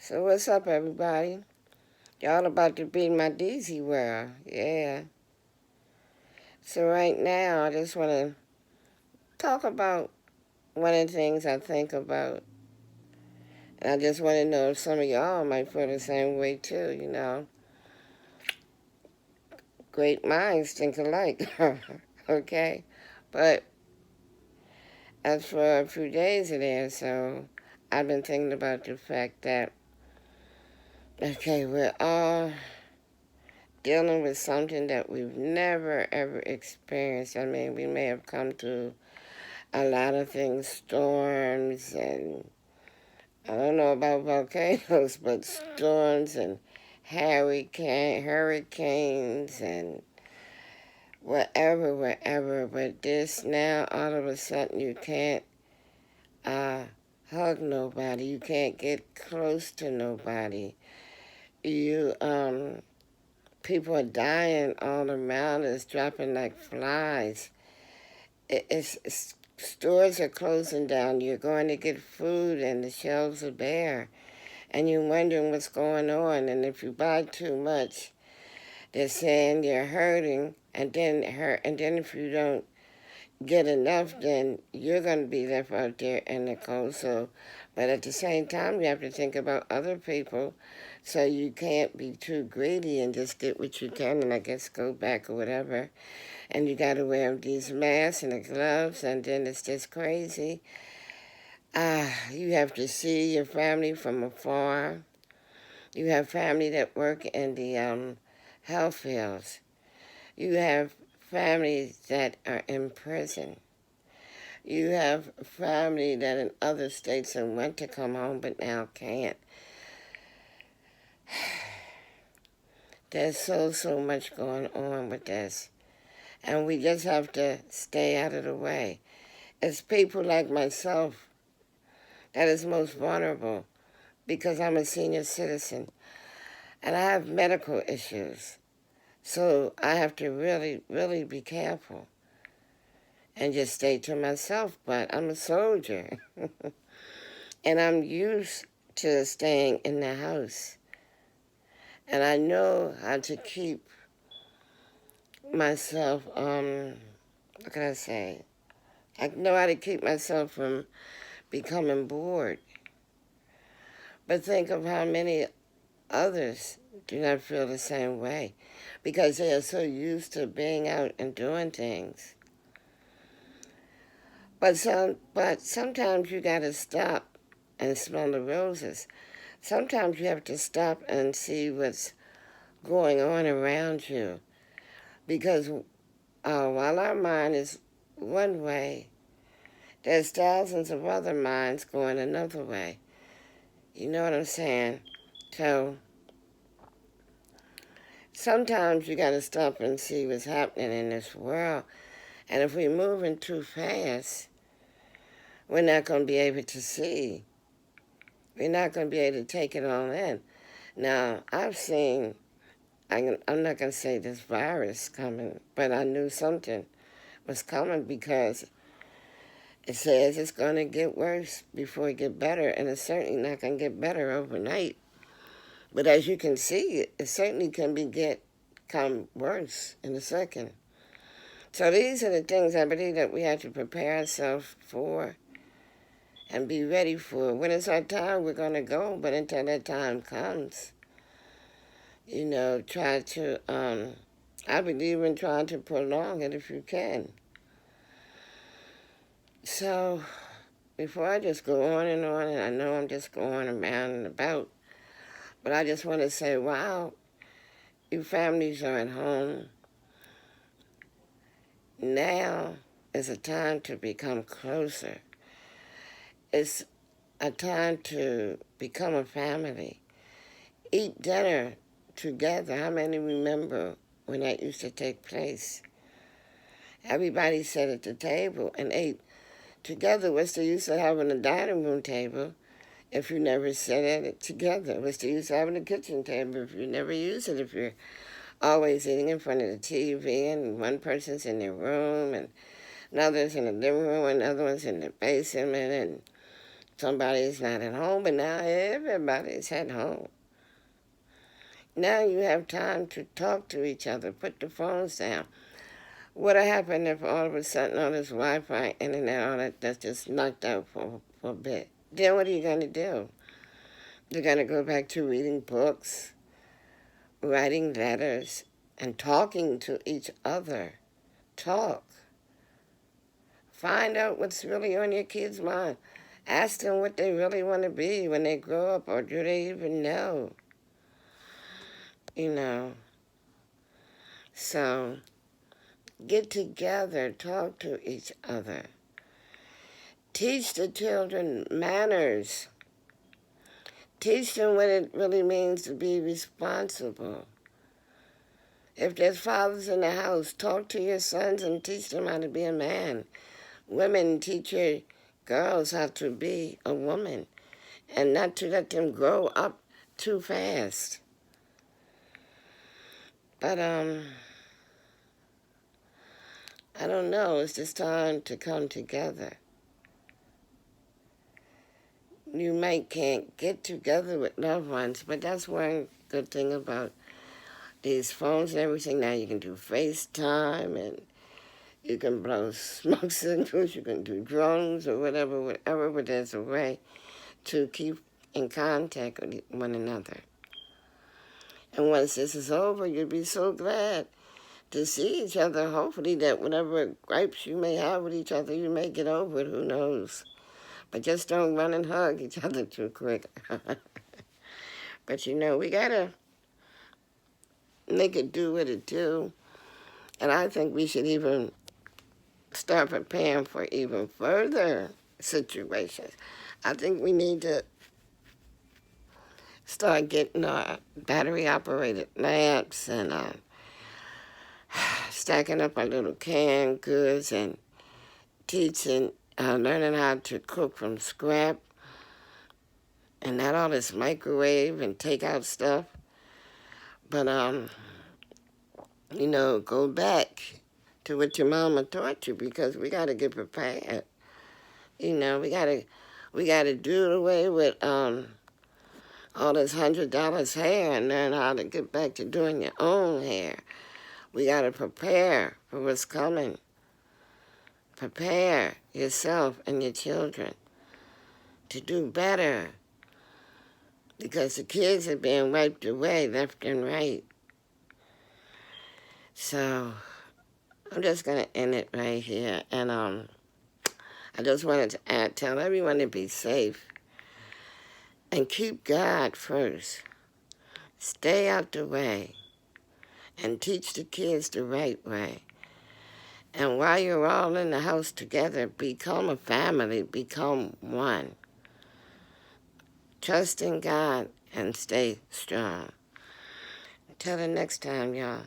So what's up, everybody? Y'all about to be in my Deezy world, yeah. So right now, I just want to talk about one of the things I think about, and I just want to know if some of y'all might feel the same way too. Great minds think alike, okay? But as for a few days of there, so I've been thinking about the fact that, okay, we're all dealing with something that we've never ever experienced. I mean, we may have come through a lot of things, storms, and I don't know about volcanoes, but storms and hurricanes and whatever. But this now, all of a sudden, you can't uh, hug nobody. You can't get close to nobody. You People are dying all around us, dropping like flies. It's stores are closing down. You're going to get food and the shelves are bare, and you're wondering what's going on. And if you buy too much, they're saying you're hurting, and then if you don't get enough, then you're going to be left out there in the cold. So, but at the same time, you have to think about other people. So you can't be too greedy and just get what you can, and I guess go back or whatever. And you got to wear these masks and the gloves, and then it's just crazy. You have to see your family from afar. You have family that work in the health fields. You have families that are in prison. You have family that in other states and went to come home but now can't. There's so much going on with this. And we just have to stay out of the way. It's people like myself that is most vulnerable because I'm a senior citizen and I have medical issues. So I have to really be careful and just stay to myself. But I'm a soldier and I'm used to staying in the house. And I know how to keep myself, what can I say? I know how to keep myself from becoming bored. But think of how many others do not feel the same way because they are so used to being out and doing things. But sometimes you got to stop and smell the roses. Sometimes you have to stop and see what's going on around you because while our mind is one way, there's thousands of other minds going another way. You know what I'm saying? So sometimes you got to stop and see what's happening in this world. And if we're moving too fast, we're not going to be able to see. We're not going to be able to take it all in. Now, I'm not going to say this virus coming, but I knew something was coming because it says it's going to get worse before it get better, and it's certainly not going to get better overnight. But as you can see, it certainly can become worse in a second. So these are the things I believe that we have to prepare ourselves for and be ready for. When it's our time, we're going to go, but until that time comes, try to, I believe in trying to prolong it if you can. So before I just go on, and I know I'm just going around and about, but I just want to say, wow, you families are at home. Now is a time to become closer. It's a time to become a family. Eat dinner together. How many remember when that used to take place? Everybody sat at the table and ate together. What's the use of having a dining room table if you never sat at it together? What's the use of having a kitchen table if you never use it? If you're always eating in front of the TV and one person's in their room and another's in the living room and another one's in the basement and somebody's not at home, but now everybody's at home. Now you have time to talk to each other, put the phones down. What would happen if all of a sudden all this Wi-Fi, internet, all that's just knocked out for a bit? Then what are you going to do? You're going to go back to reading books, writing letters, and talking to each other. Talk. Find out what's really on your kids' mind. Ask them what they really want to be when they grow up, or do they even know? You know. So, get together, talk to each other. Teach the children manners. Teach them what it really means to be responsible. If there's fathers in the house, talk to your sons and teach them how to be a man. Women, teach your girls how to be a woman and not to let them grow up too fast. But, I don't know, it's just time to come together. You can't get together with loved ones, but that's one good thing about these phones and everything. Now you can do FaceTime, and you can blow smoke signals, you can do drones or whatever, but there's a way to keep in contact with one another. And once this is over, you'll be so glad to see each other. Hopefully that whatever gripes you may have with each other, you may get over it, who knows. But just don't run and hug each other too quick. But you know, we gotta make it do what it do. And I think we should even start preparing for even further situations. I think we need to start getting battery-operated lamps and stacking up our little canned goods and teaching, learning how to cook from scrap and not all this microwave and take-out stuff. But, you know, go back to what your mama taught you, because we got to get prepared. You know, we got to do away with all this $100 hair and learn how to get back to doing your own hair. We got to prepare for what's coming. Prepare yourself and your children to do better, because the kids are being wiped away left and right. So I'm just going to end it right here. And I just wanted to tell everyone to be safe and keep God first. Stay out the way and teach the kids the right way. And while you're all in the house together, become a family, become one. Trust in God and stay strong. Until the next time, y'all.